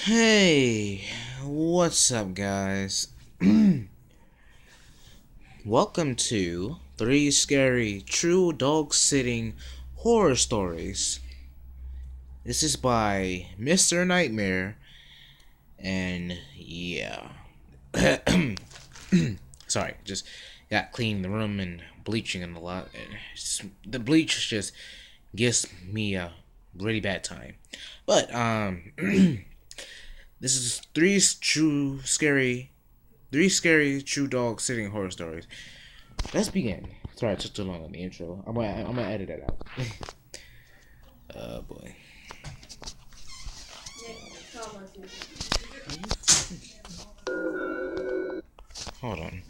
Hey, what's up, guys? Welcome to Three Scary True Dog Sitting Horror Stories. This is by Mr. Nightmare, and yeah. Sorry, just got cleaning the room and bleaching and a lot. The bleach just gives me a really bad time. But, this is three scary true dog sitting horror stories. Let's begin. Sorry, it took too long on the intro. I'm gonna edit that out. Oh boy. Hold on.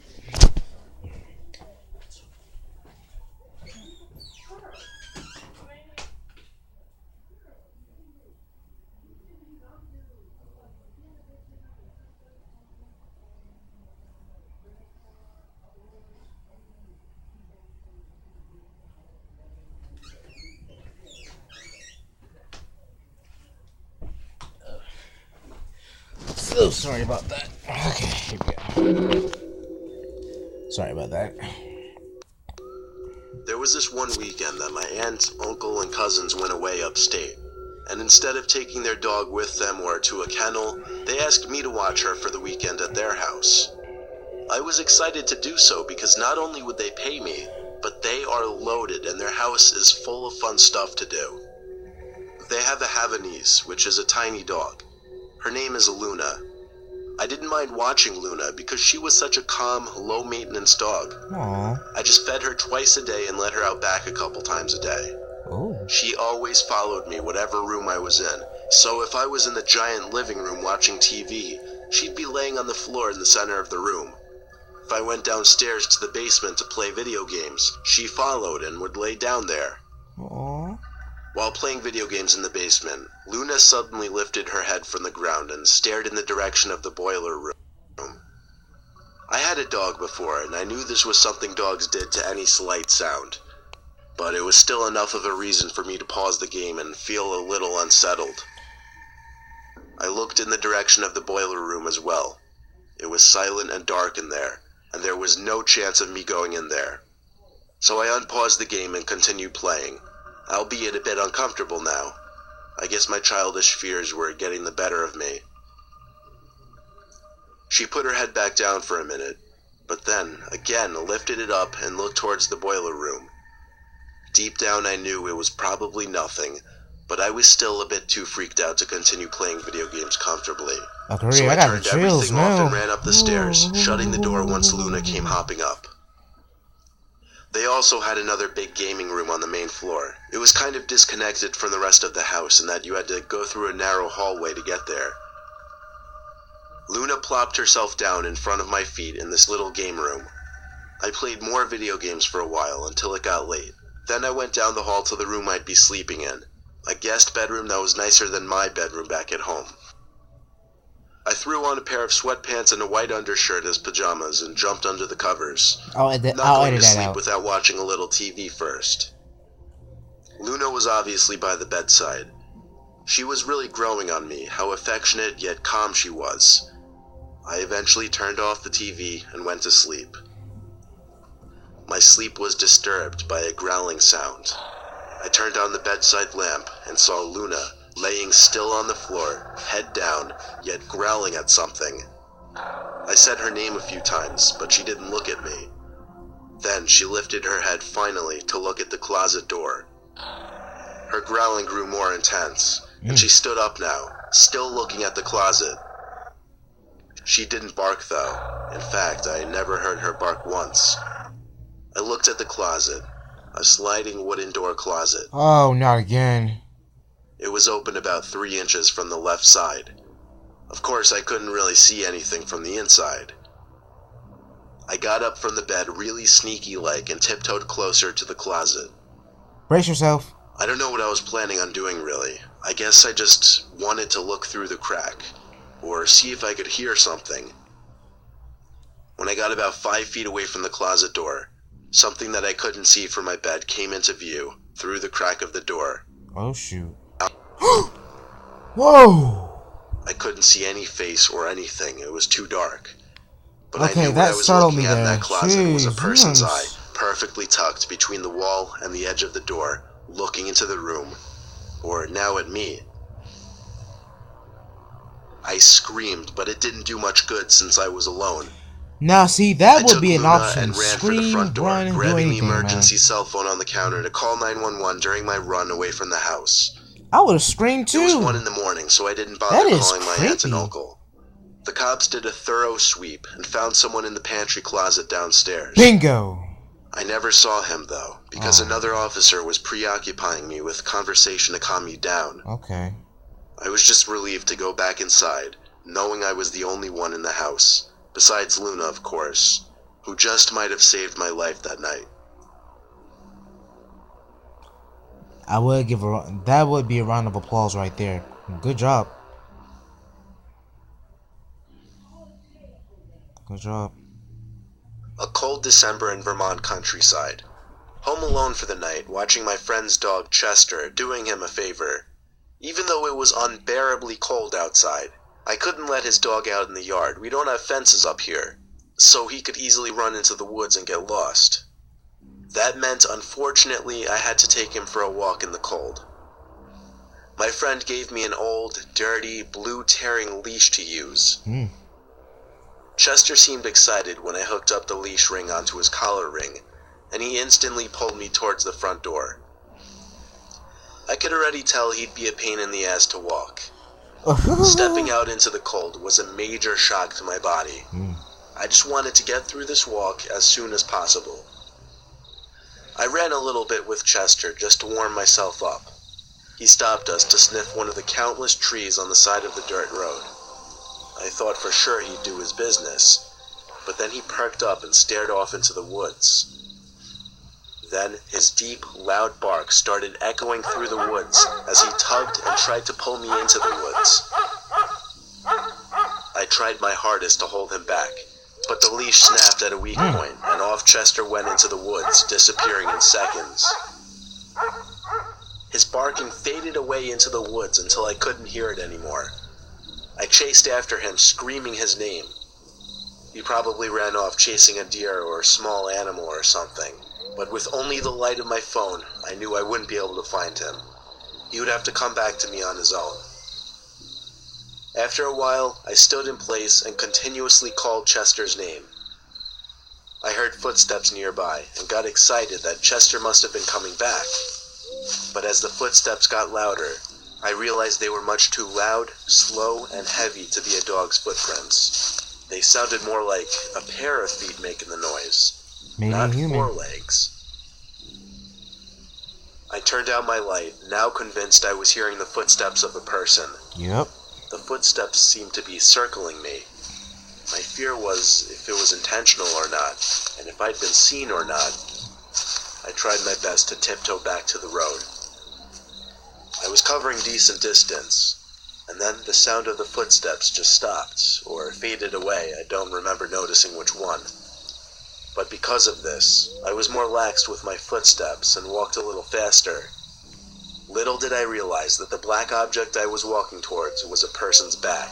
So sorry about that. Okay, here we go. Sorry about that. There was this one weekend that my aunt, uncle, and cousins went away upstate, and instead of taking their dog with them or to a kennel, they asked me to watch her for the weekend at their house. I was excited to do so because not only would they pay me, but they are loaded and their house is full of fun stuff to do. They have a Havanese, which is a tiny dog. Her name is Luna. I didn't mind watching Luna because she was such a calm, low-maintenance dog. Aww. I just fed her twice a day and let her out back a couple times a day. Oh. She always followed me whatever room I was in, so if I was in the giant living room watching TV, she'd be laying on the floor in the center of the room. If I went downstairs to the basement to play video games, she followed and would lay down there. Aww. While playing video games in the basement, Luna suddenly lifted her head from the ground and stared in the direction of the boiler room. I had a dog before, and I knew this was something dogs did to any slight sound. But it was still enough of a reason for me to pause the game and feel a little unsettled. I looked in the direction of the boiler room as well. It was silent and dark in there, and there was no chance of me going in there. So I unpaused the game and continued playing, albeit a bit uncomfortable now. I guess my childish fears were getting the better of me. She put her head back down for a minute, but then, again, lifted it up and looked towards the boiler room. Deep down I knew it was probably nothing, but I was still a bit too freaked out to continue playing video games comfortably. Okay, So I got turned the chills everything off now. and ran up the stairs, shutting the door once Luna came hopping up. They also had another big gaming room on the main floor. It was kind of disconnected from the rest of the house in that you had to go through a narrow hallway to get there. Luna plopped herself down in front of my feet in this little game room. I played more video games for a while until it got late. Then I went down the hall to the room I'd be sleeping in, a guest bedroom that was nicer than my bedroom back at home. I threw on a pair of sweatpants and a white undershirt as pajamas and jumped under the covers. I'll Not edit going to that sleep out. without watching a little TV first. Luna was obviously by the bedside. She was really growing on me, how affectionate yet calm she was. I eventually turned off the TV and went to sleep. My sleep was disturbed by a growling sound. I turned on the bedside lamp and saw Luna laying still on the floor, head down, yet growling at something. I said her name a few times, but she didn't look at me. Then she lifted her head finally to look at the closet door. Her growling grew more intense, and she stood up now, still looking at the closet. She didn't bark though. In fact, I never heard her bark once. I looked at the closet, a sliding wooden door closet. Oh, not again. It was open about 3 inches from the left side. Of course, I couldn't really see anything from the inside. I got up from the bed really sneaky-like and tiptoed closer to the closet. Brace yourself. I don't know what I was planning on doing really. I guess I just wanted to look through the crack, or see if I could hear something. When I got about 5 feet away from the closet door, something that I couldn't see from my bed came into view through the crack of the door. Oh shoot. Whoa! I couldn't see any face or anything. It was too dark. But Okay, I knew what that I was startled looking me at in there. that closet was a Jeez, person's yes. eye, perfectly tucked between the wall and the edge of the door, looking into the room, or now at me. I screamed, but it didn't do much good since I was alone. Now, see, that I would took be an Luna option. and ran for the Scream, front door, run, do grabbing the anything, man. emergency cell phone on the counter to call 911 during my run away from the house. I would have screamed It was too. 1 in the morning, so I didn't That bother is calling my aunt and creepy. uncle. The cops did a thorough sweep and found someone in the pantry closet downstairs. Bingo. I never saw him, though, because Oh. another officer was preoccupying me with conversation to calm me down. Okay. I was just relieved to go back inside, knowing I was the only one in the house, besides Luna, of course, who just might have saved my life that night. I would give that would be a round of applause right there. Good job. Good job. A cold December in Vermont countryside. Home alone for the night, watching my friend's dog Chester, doing him a favor. Even though it was unbearably cold outside, I couldn't let his dog out in the yard. We don't have fences up here, so he could easily run into the woods and get lost. That meant, unfortunately, I had to take him for a walk in the cold. My friend gave me an old, dirty, blue tearing leash to use. Chester seemed excited when I hooked up the leash ring onto his collar ring, and he instantly pulled me towards the front door. I could already tell he'd be a pain in the ass to walk. Stepping out into the cold was a major shock to my body. I just wanted to get through this walk as soon as possible. I ran a little bit with Chester just to warm myself up. He stopped us to sniff one of the countless trees on the side of the dirt road. I thought for sure he'd do his business, but then he perked up and stared off into the woods. Then his deep, loud bark started echoing through the woods as he tugged and tried to pull me into the woods. I tried my hardest to hold him back, but the leash snapped at a weak point, and off Chester went into the woods, disappearing in seconds. His barking faded away into the woods until I couldn't hear it anymore. I chased after him, screaming his name. He probably ran off chasing a deer or a small animal or something, but with only the light of my phone, I knew I wouldn't be able to find him. He would have to come back to me on his own. After a while, I stood in place and continuously called Chester's name. I heard footsteps nearby and got excited that Chester must have been coming back. But as the footsteps got louder, I realized they were much too loud, slow, and heavy to be a dog's footprints. They sounded more like a pair of feet making the noise, Maybe not human. 4 legs. I turned out my light, now convinced I was hearing the footsteps of a person. Yep. The footsteps seemed to be circling me. My fear was if it was intentional or not, and if I'd been seen or not. I tried my best to tiptoe back to the road. I was covering decent distance, and then the sound of the footsteps just stopped, or faded away. I don't remember noticing which one. But because of this, I was more lax with my footsteps and walked a little faster. Little did I realize that the black object I was walking towards was a person's back.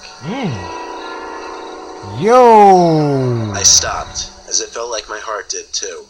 Yo! I stopped, as it felt like my heart did too.